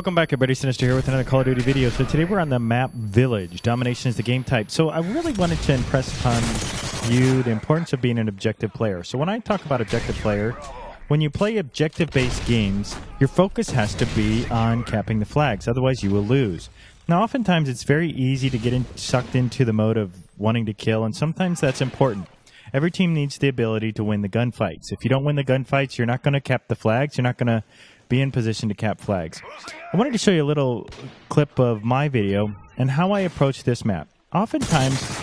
Welcome back, everybody. xSynistr here with another Call of Duty video. So today we're on the map Village. Domination is the game type. So I really wanted to impress upon you the importance of being an objective player. So when I talk about objective player, when you play objective-based games, your focus has to be on capping the flags. Otherwise, you will lose. Now, oftentimes it's very easy to get sucked into the mode of wanting to kill, and sometimes that's important. Every team needs the ability to win the gunfights. If you don't win the gunfights, you're not going to cap the flags. You're not going to be in position to cap flags. I wanted to show you a little clip of my video and how I approach this map. Oftentimes,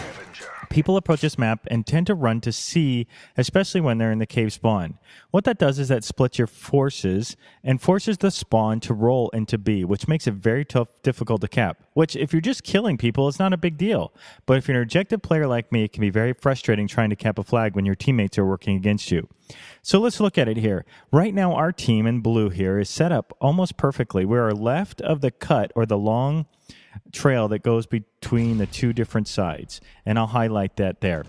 people approach this map and tend to run to C, especially when they're in the cave spawn. What that does is that splits your forces and forces the spawn to roll into B, which makes it very difficult to cap. Which, if you're just killing people, it's not a big deal. But if you're an objective player like me, it can be very frustrating trying to cap a flag when your teammates are working against you. So let's look at it here. Right now, our team in blue here is set up almost perfectly. We are left of the cut, or the long trail that goes between the two different sides, and I'll highlight that there.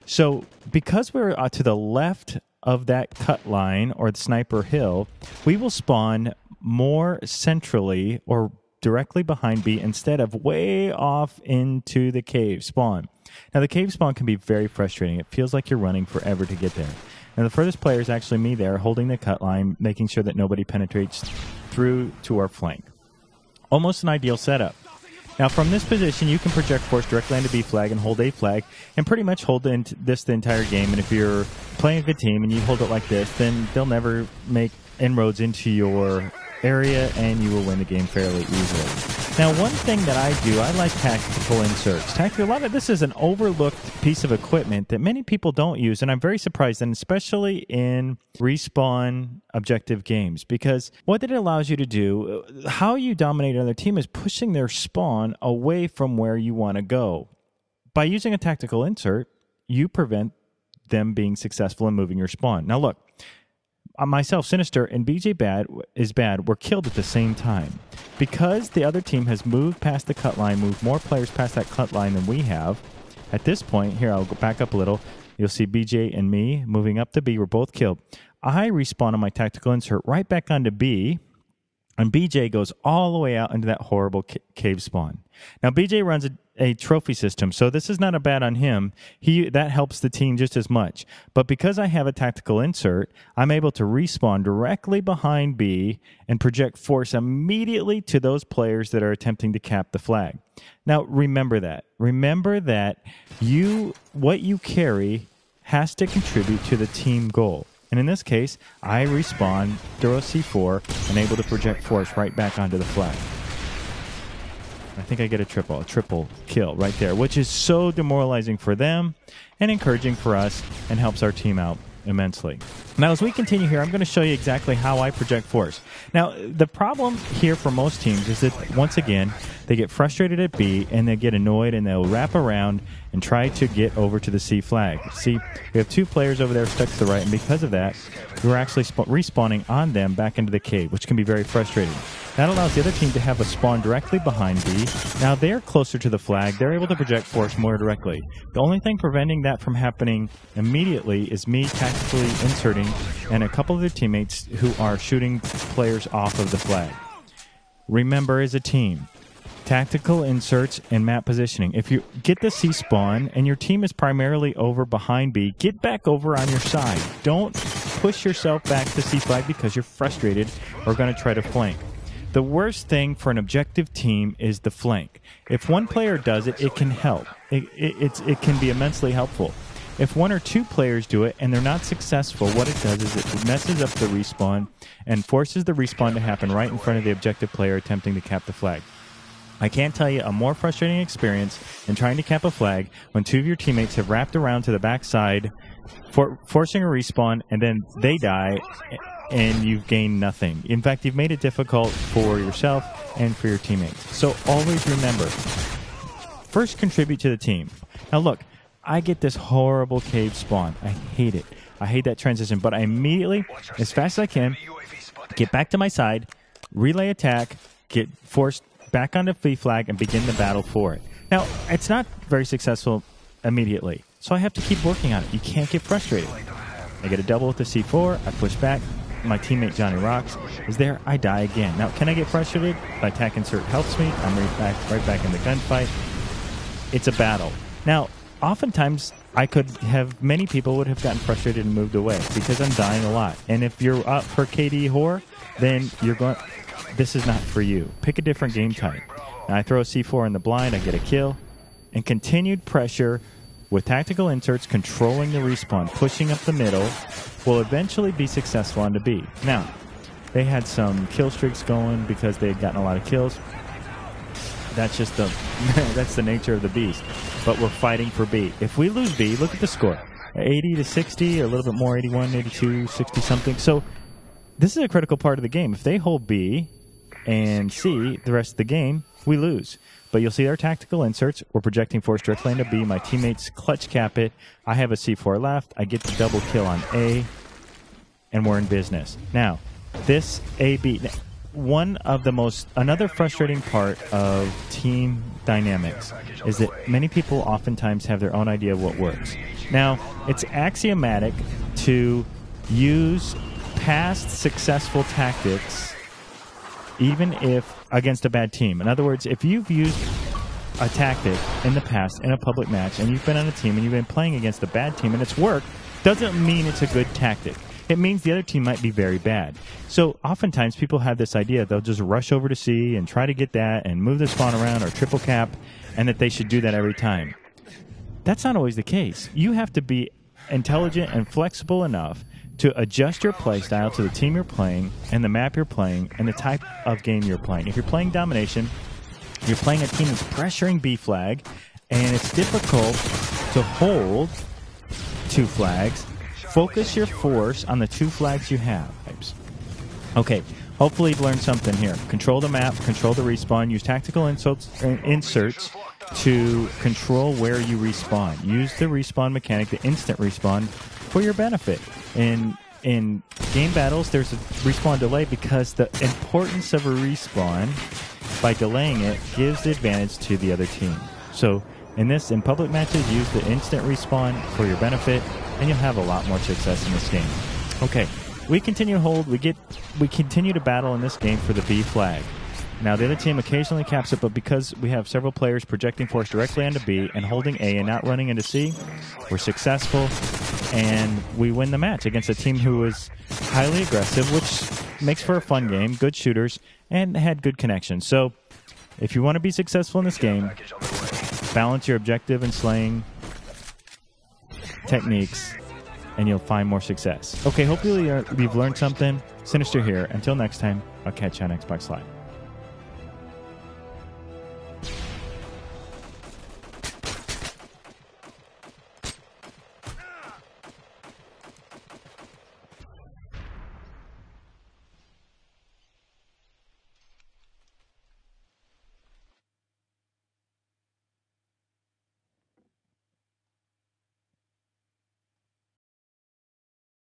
So because we're to the left of that cut line, or the sniper hill, we will spawn more centrally or directly behind B instead of way off into the cave spawn. Now, the cave spawn can be very frustrating. It feels like you're running forever to get there. And the furthest player is actually me there, holding the cut line, making sure that nobody penetrates through to our flank. Almost an ideal setup. Now, from this position, you can project force directly onto B flag and hold A flag, and pretty much hold this the entire game. And if you're playing a good team and you hold it like this, then they'll never make inroads into your area, and you will win the game fairly easily. Now, one thing that I do, I like tactical inserts. A lot of this is an overlooked piece of equipment that many people don't use, and I'm very surprised, and especially in respawn objective games, because what it allows you to do, how you dominate another team, is pushing their spawn away from where you want to go. By using a tactical insert, you prevent them being successful in moving your spawn. Now, look. Myself, xSynistr, and BJ is bad were killed at the same time. Because the other team has moved past the cut line, moved more players past that cut line than we have, at this point, here, I'll go back up a little, you'll see BJ and me moving up to B, we're both killed. I respawn on my tactical insert right back onto B, and BJ goes all the way out into that horrible cave spawn. Now, BJ runs a trophy system, so this is not a bad on him. That helps the team just as much. But because I have a tactical insert, I'm able to respawn directly behind B and project force immediately to those players that are attempting to cap the flag. Now, remember that. Remember that what you carry has to contribute to the team goal. And in this case, I respawn, throw a C4, and able to project force right back onto the flag. I think I get a triple kill right there, which is so demoralizing for them and encouraging for us, and helps our team out immensely. Now, as we continue here, I'm going to show you exactly how I project force. Now, the problem here for most teams is that, once again, they get frustrated at B, and they get annoyed, and they'll wrap around and try to get over to the C flag. See, we have two players over there stuck to the right, and because of that, we're actually respawning on them back into the cave, which can be very frustrating. That allows the other team to have a spawn directly behind B. Now they're closer to the flag. They're able to project force more directly. The only thing preventing that from happening immediately is me tactically inserting and a couple of their teammates who are shooting players off of the flag. Remember, as a team, tactical inserts and map positioning. If you get the C spawn and your team is primarily over behind B, get back over on your side. Don't push yourself back to C flag because you're frustrated or going to try to flank. The worst thing for an objective team is the flank. If one player does it, it can help. It can be immensely helpful. If one or two players do it and they're not successful, what it does is it messes up the respawn and forces the respawn to happen right in front of the objective player attempting to cap the flag. I can't tell you a more frustrating experience than trying to cap a flag when two of your teammates have wrapped around to the backside, forcing a respawn, and then they die, and you've gained nothing. In fact, you've made it difficult for yourself and for your teammates. So always remember, first contribute to the team. Now look, I get this horrible cave spawn. I hate it. I hate that transition, but I immediately, as fast as I can, get back to my side, relay attack, get forced back onto B flag, and begin the battle for it. Now, it's not very successful immediately, so I have to keep working on it. You can't get frustrated. I get a double with the C4, I push back, my teammate Johnny Rocks is there, I die again. Now, can I get frustrated? By attack insert helps me. I'm right back in the gunfight. It's a battle. Now, oftentimes, many people would have gotten frustrated and moved away because I'm dying a lot. And if you're up for KD Horror, then this is not for you. Pick a different game type. Now, I throw a C4 in the blind, I get a kill. And continued pressure with tactical inserts, controlling the respawn, pushing up the middle, will eventually be successful on the B. Now, they had some kill streaks going because they had gotten a lot of kills. That's just that's the nature of the beast. But we're fighting for B. If we lose B, look at the score. 80 to 60, or a little bit more, 81, 82, 60 something. So this is a critical part of the game. If they hold B and C the rest of the game, we lose. But you'll see our tactical inserts. We're projecting force directly into B. My teammates clutch cap it. I have a C4 left. I get the double kill on A, and we're in business. Now, this AB, another frustrating part of team dynamics is that many people oftentimes have their own idea of what works. Now, it's axiomatic to use past successful tactics even if against a bad team. In other words, if you've used a tactic in the past in a public match and you've been on a team and you've been playing against a bad team and it's worked, doesn't mean it's a good tactic. It means the other team might be very bad. So oftentimes people have this idea they'll just rush over to C and try to get that and move the spawn around or triple cap, and that they should do that every time. That's not always the case. You have to be intelligent and flexible enough to adjust your play style to the team you're playing and the map you're playing and the type of game you're playing. If you're playing domination, you're playing a team that's pressuring B flag, and it's difficult to hold 2 flags. Focus your force on the 2 flags you have. Okay, hopefully you've learned something here. Control the map, control the respawn, use tactical inserts to control where you respawn. Use the respawn mechanic, the instant respawn, for your benefit. In game battles, there's a respawn delay because the importance of a respawn, by delaying it, gives the advantage to the other team. So in public matches, use the instant respawn for your benefit, and you'll have a lot more success in this game. Okay, we continue to hold. We continue to battle in this game for the B flag. Now, the other team occasionally caps it, but because we have several players projecting force directly onto B and holding A and not running into C, we're successful, and we win the match against a team who is highly aggressive, which makes for a fun game, good shooters, and had good connections. So, if you want to be successful in this game, balance your objective and slaying techniques, and you'll find more success. Okay, hopefully you've learned something. xSynistr here. Until next time, I'll catch you on Xbox Live.